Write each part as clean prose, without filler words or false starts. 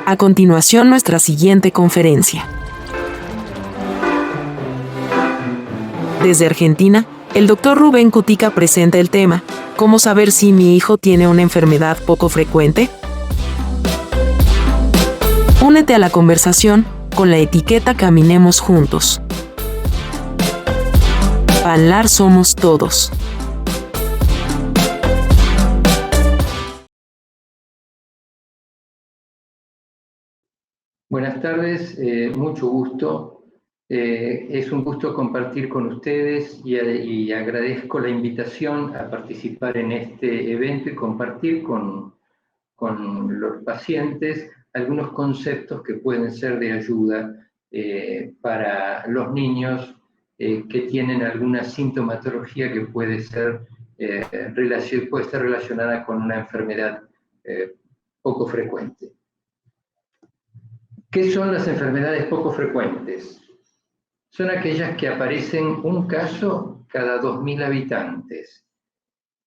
A continuación, nuestra siguiente conferencia. Desde Argentina, el Dr. Rubén Cutica presenta el tema: ¿Cómo saber si mi hijo tiene una enfermedad poco frecuente? Únete a la conversación con la etiqueta Caminemos Juntos. Panlar somos todos. Buenas tardes, mucho gusto. Es un gusto compartir con ustedes y agradezco la invitación a participar en este evento y compartir con los pacientes algunos conceptos que pueden ser de ayuda para los niños que tienen alguna sintomatología que puede estar relacionada con una enfermedad poco frecuente. ¿Qué son las enfermedades poco frecuentes? Son aquellas que aparecen un caso cada 2.000 habitantes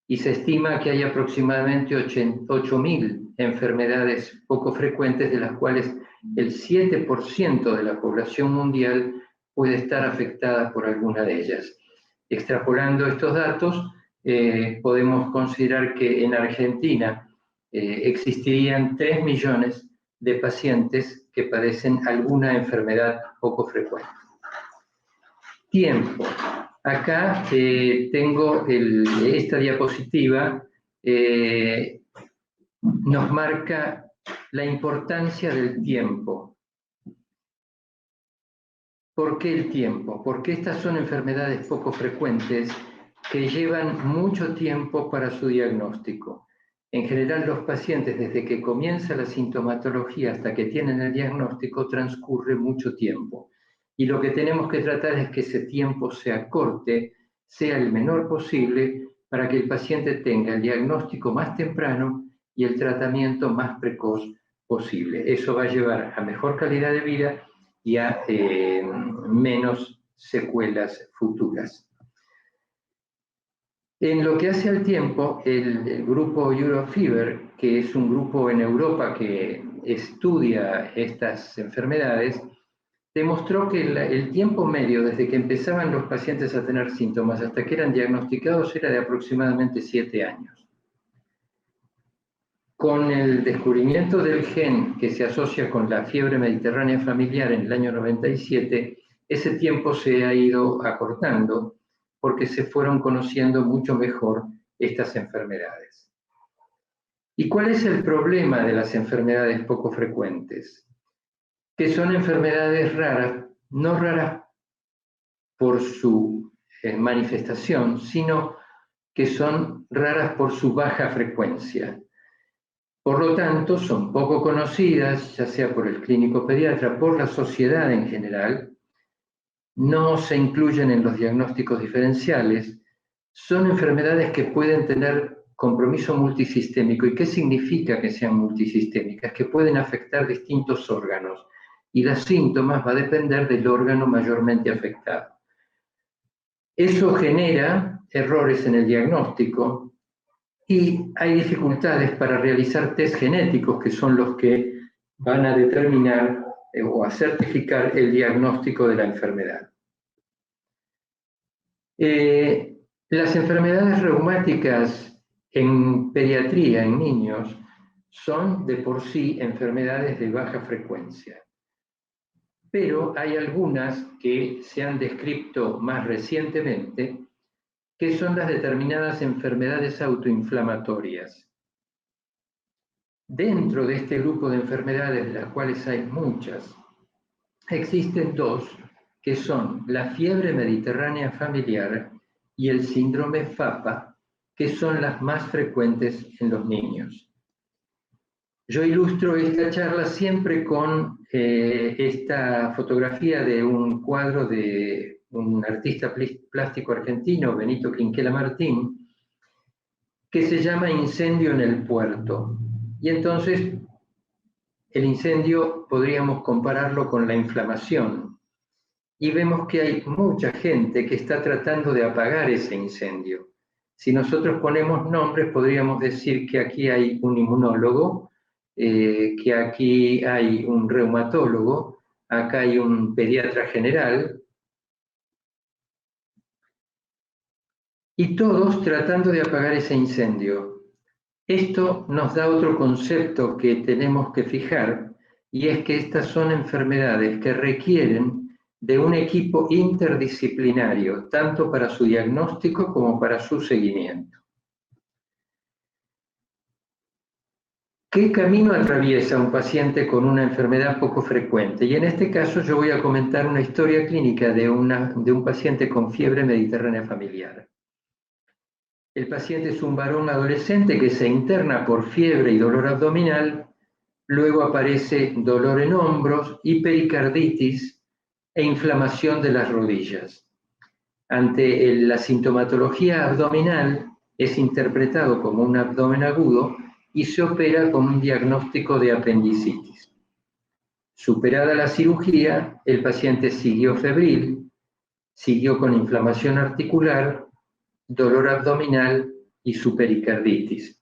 y se estima que hay aproximadamente 8.000 enfermedades poco frecuentes, de las cuales el 7% de la población mundial puede estar afectada por alguna de ellas. Extrapolando estos datos, podemos considerar que en Argentina existirían 3 millones de pacientes que padecen alguna enfermedad poco frecuente. Tiempo. Acá tengo esta diapositiva, nos marca la importancia del tiempo. ¿Por qué el tiempo? Porque estas son enfermedades poco frecuentes que llevan mucho tiempo para su diagnóstico. En general, los pacientes, desde que comienza la sintomatología hasta que tienen el diagnóstico, transcurre mucho tiempo. Y lo que tenemos que tratar es que ese tiempo se acorte, sea el menor posible, para que el paciente tenga el diagnóstico más temprano y el tratamiento más precoz posible. Eso va a llevar a mejor calidad de vida y a menos secuelas futuras. En lo que hace al tiempo, el grupo Eurofever, que es un grupo en Europa que estudia estas enfermedades, demostró que el tiempo medio desde que empezaban los pacientes a tener síntomas hasta que eran diagnosticados era de aproximadamente 7 años. Con el descubrimiento del gen que se asocia con la fiebre mediterránea familiar en el año 97, ese tiempo se ha ido acortando porque se fueron conociendo mucho mejor estas enfermedades. ¿Y cuál es el problema de las enfermedades poco frecuentes? Que son enfermedades raras, no raras por su manifestación, sino que son raras por su baja frecuencia. Por lo tanto, son poco conocidas, ya sea por el clínico pediatra, por la sociedad en general, no se incluyen en los diagnósticos diferenciales, son enfermedades que pueden tener compromiso multisistémico. ¿Y qué significa que sean multisistémicas? Que pueden afectar distintos órganos y los síntomas va a depender del órgano mayormente afectado. Eso genera errores en el diagnóstico y hay dificultades para realizar test genéticos, que son los que van a determinar o a certificar el diagnóstico de la enfermedad. Las enfermedades reumáticas en pediatría, en niños, son de por sí enfermedades de baja frecuencia. Pero hay algunas que se han descrito más recientemente, que son las determinadas enfermedades autoinflamatorias. Dentro de este grupo de enfermedades, de las cuales hay muchas, existen dos, que son la fiebre mediterránea familiar y el síndrome FAPA, que son las más frecuentes en los niños. Yo ilustro esta charla siempre con esta fotografía de un cuadro de un artista plástico argentino, Benito Quinquela Martín, que se llama Incendio en el Puerto. Y entonces el incendio podríamos compararlo con la inflamación. Y vemos que hay mucha gente que está tratando de apagar ese incendio. Si nosotros ponemos nombres, podríamos decir que aquí hay un inmunólogo, que aquí hay un reumatólogo, acá hay un pediatra general, y todos tratando de apagar ese incendio. Esto nos da otro concepto que tenemos que fijar, y es que estas son enfermedades que requieren de un equipo interdisciplinario, tanto para su diagnóstico como para su seguimiento. ¿Qué camino atraviesa un paciente con una enfermedad poco frecuente? Y en este caso yo voy a comentar una historia clínica de un paciente con fiebre mediterránea familiar. El paciente es un varón adolescente que se interna por fiebre y dolor abdominal, luego aparece dolor en hombros y pericarditis e inflamación de las rodillas. Ante la sintomatología abdominal es interpretado como un abdomen agudo y se opera con un diagnóstico de apendicitis. Superada la cirugía, el paciente siguió febril, siguió con inflamación articular, dolor abdominal y su pericarditis.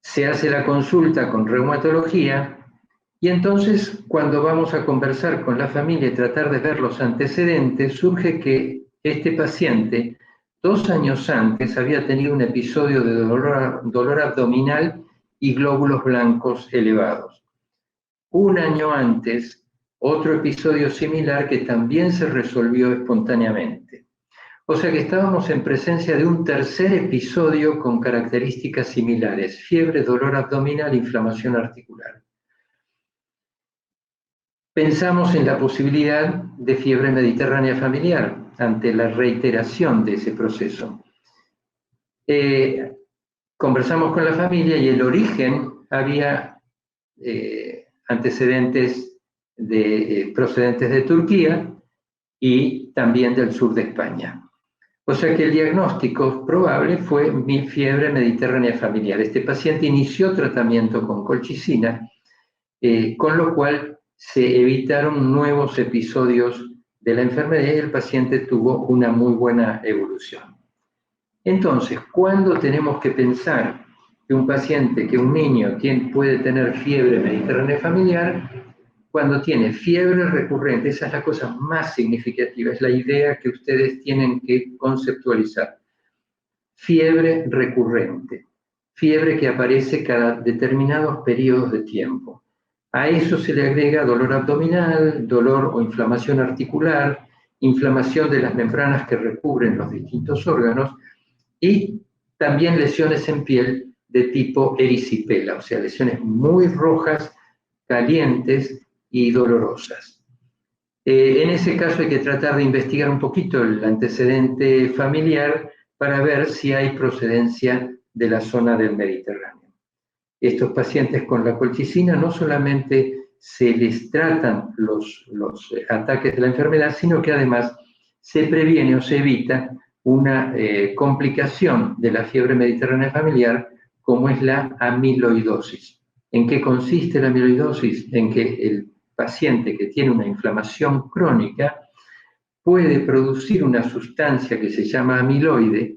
Se hace la consulta con reumatología y entonces cuando vamos a conversar con la familia y tratar de ver los antecedentes, surge que este paciente 2 años antes había tenido un episodio de dolor abdominal y glóbulos blancos elevados. 1 año antes, otro episodio similar que también se resolvió espontáneamente. O sea que estábamos en presencia de un tercer episodio con características similares: fiebre, dolor abdominal, inflamación articular. Pensamos en la posibilidad de fiebre mediterránea familiar ante la reiteración de ese proceso. Conversamos con la familia y el origen había antecedentes procedentes de Turquía y también del sur de España. O sea que el diagnóstico probable fue fiebre mediterránea familiar. Este paciente inició tratamiento con colchicina, con lo cual se evitaron nuevos episodios de la enfermedad y el paciente tuvo una muy buena evolución. Entonces, ¿cuándo tenemos que pensar que un paciente, que un niño puede tener fiebre mediterránea familiar? Cuando tiene fiebre recurrente. Esa es la cosa más significativa, es la idea que ustedes tienen que conceptualizar. Fiebre recurrente, fiebre que aparece cada determinados periodos de tiempo. A eso se le agrega dolor abdominal, dolor o inflamación articular, inflamación de las membranas que recubren los distintos órganos y también lesiones en piel de tipo erisipela, o sea, lesiones muy rojas, calientes y dolorosas. En ese caso hay que tratar de investigar un poquito el antecedente familiar para ver si hay procedencia de la zona del Mediterráneo. Estos pacientes con la colchicina no solamente se les tratan los ataques de la enfermedad, sino que además se previene o se evita una complicación de la fiebre mediterránea familiar, como es la amiloidosis. ¿En qué consiste la amiloidosis? En que el paciente que tiene una inflamación crónica puede producir una sustancia que se llama amiloide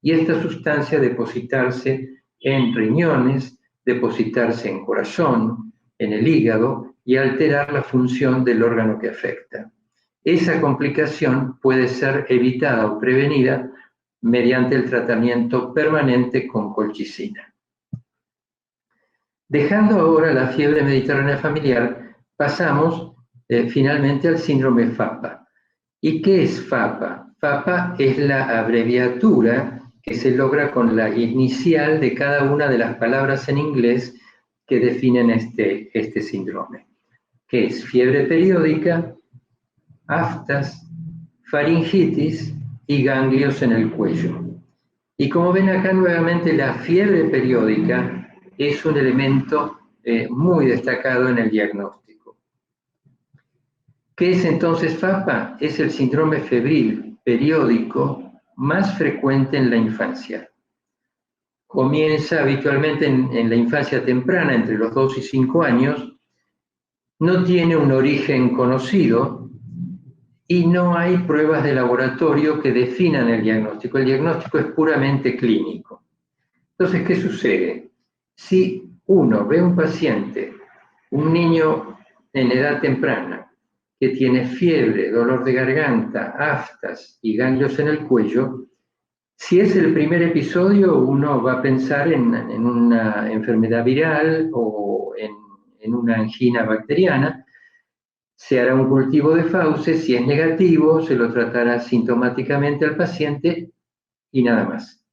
y esta sustancia depositarse en riñones, depositarse en corazón, en el hígado y alterar la función del órgano que afecta. Esa complicación puede ser evitada o prevenida mediante el tratamiento permanente con colchicina. Dejando ahora la fiebre mediterránea familiar, pasamos finalmente al síndrome FAPA. ¿Y qué es FAPA? FAPA es la abreviatura que se logra con la inicial de cada una de las palabras en inglés que definen este síndrome, que es fiebre periódica, aftas, faringitis y ganglios en el cuello. Y como ven acá nuevamente, la fiebre periódica es un elemento muy destacado en el diagnóstico. ¿Qué es entonces FAPA? Es el síndrome febril periódico más frecuente en la infancia. Comienza habitualmente en la infancia temprana, entre los 2 y 5 años, no tiene un origen conocido y no hay pruebas de laboratorio que definan el diagnóstico. El diagnóstico es puramente clínico. Entonces, ¿qué sucede? Si uno ve un paciente, un niño en edad temprana, que tiene fiebre, dolor de garganta, aftas y ganglios en el cuello, si es el primer episodio, uno va a pensar en una enfermedad viral o en una angina bacteriana. Se hará un cultivo de fauces, si es negativo, se lo tratará sintomáticamente al paciente y nada más.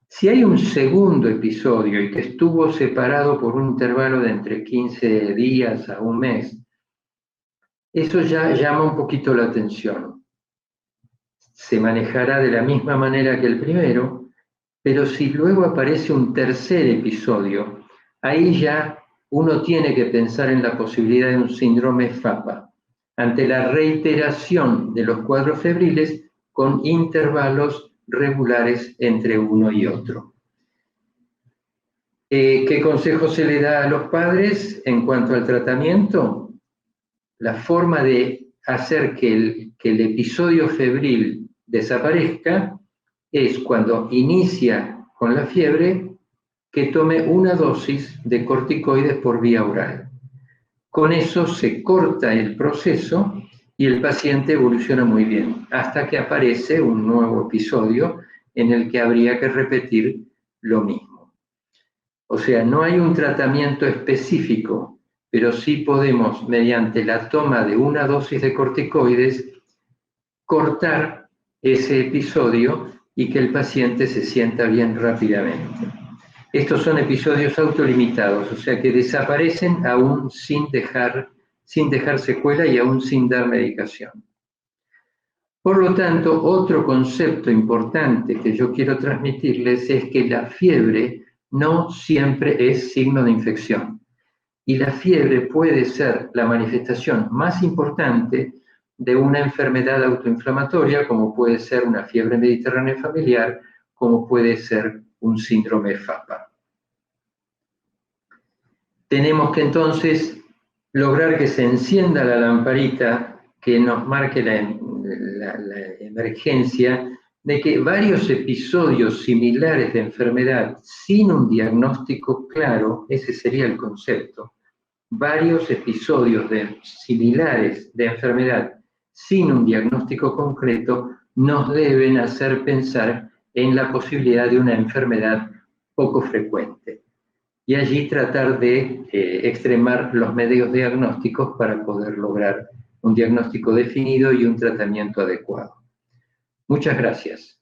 Si hay un segundo episodio y que estuvo separado por un intervalo de entre 15 días a un mes, eso ya llama un poquito la atención. Se manejará de la misma manera que el primero, pero si luego aparece un tercer episodio, ahí ya uno tiene que pensar en la posibilidad de un síndrome FAPA, ante la reiteración de los cuadros febriles con intervalos regulares entre uno y otro. ¿Qué consejo se le da a los padres en cuanto al tratamiento? La forma de hacer que el episodio febril desaparezca es cuando inicia con la fiebre, que tome una dosis de corticoides por vía oral. Con eso se corta el proceso y el paciente evoluciona muy bien, hasta que aparece un nuevo episodio en el que habría que repetir lo mismo. O sea, no hay un tratamiento específico, pero sí podemos, mediante la toma de una dosis de corticoides, cortar ese episodio y que el paciente se sienta bien rápidamente. Estos son episodios autolimitados, o sea que desaparecen aún sin dejar secuela y aún sin dar medicación. Por lo tanto, otro concepto importante que yo quiero transmitirles es que la fiebre no siempre es signo de infección. Y la fiebre puede ser la manifestación más importante de una enfermedad autoinflamatoria, como puede ser una fiebre mediterránea familiar, como puede ser un síndrome FAPA. Tenemos que entonces lograr que se encienda la lamparita que nos marque la emergencia de que varios episodios similares de enfermedad sin un diagnóstico claro, ese sería el concepto, varios episodios similares de enfermedad sin un diagnóstico concreto nos deben hacer pensar en la posibilidad de una enfermedad poco frecuente. Y allí tratar de extremar los medios diagnósticos para poder lograr un diagnóstico definido y un tratamiento adecuado. Muchas gracias.